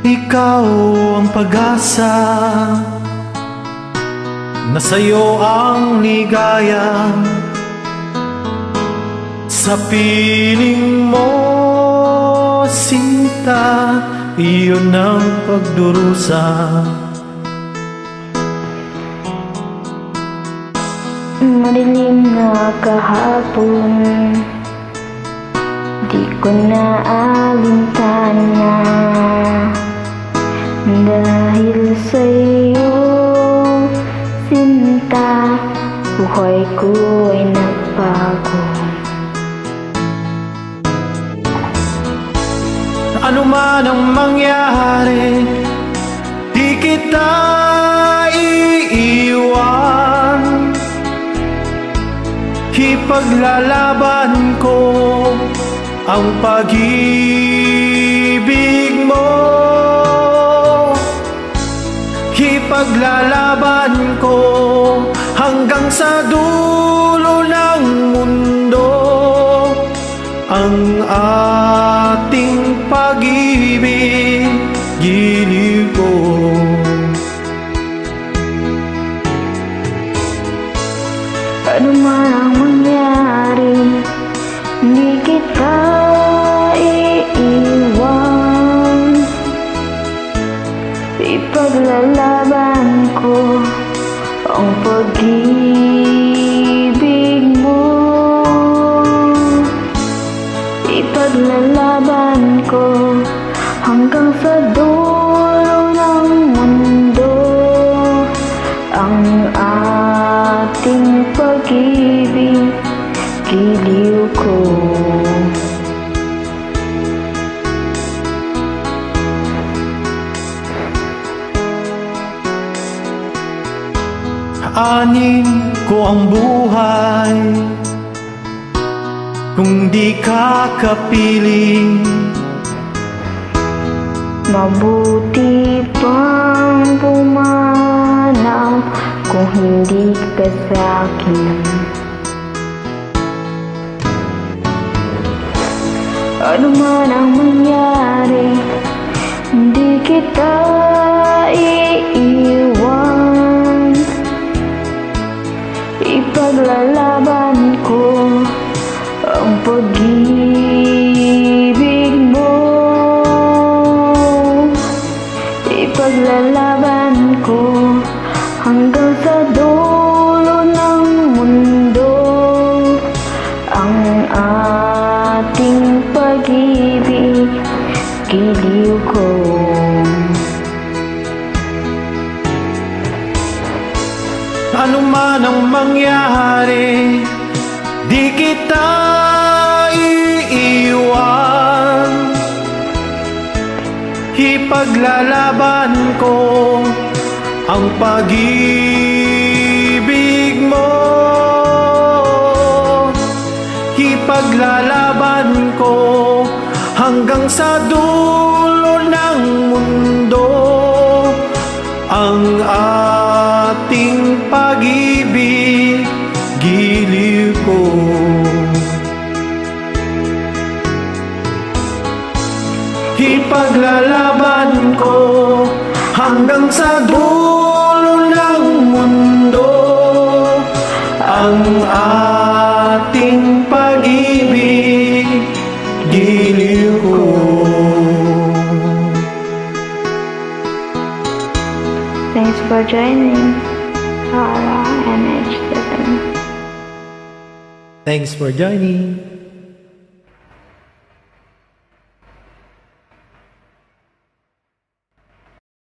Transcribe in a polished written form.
Ikaw ang pag-asa, na sa'yo ang ligaya. Sa piling mo, sinta, iyon ang pagdurusa. Madilim na kahapon, di ko na alintana, dahil sa'yo, sinta, buhay ko ay nagbago. Ano man ang mangyari, di kita iiwan. Ipaglalaban ko ang pag-ibig mo. Ipaglalaban ko hanggang sa dulo ng mundo ang ating pag-ibig, giliw ko. Ano man ang mangyari, hindi kita iiwan. Ipaglalaban ko ang pag-ibig mo. Ipaglalaban ko hanggang sa dulo ng mundo ang ating pag-ibig, giliw ko. Aanin ko ang buhay kung di ka kapiling. Mabuti pang pumanaw kung hindi ka sa'kin. Ano man ang mangyari, hindi kita iiwan. Ipaglalaban ko ang pag-ibig mo. Ipaglalaban ko hanggang sa dulo ng mundo ang ating pag-ibig, giliw ko. Ano man ang mangyari, di kita iiwan. Ipaglalaban ko ang pag-ibig mo. Ipaglalaban ko hanggang sa dulo ng mundo ang ating pag-ibig, giliw ko. Ipaglalaban ko hanggang sa dulo ng mundo ang ating pag-ibig, giliw ko. Thanks for joining Tara NH7. Thanks for joining.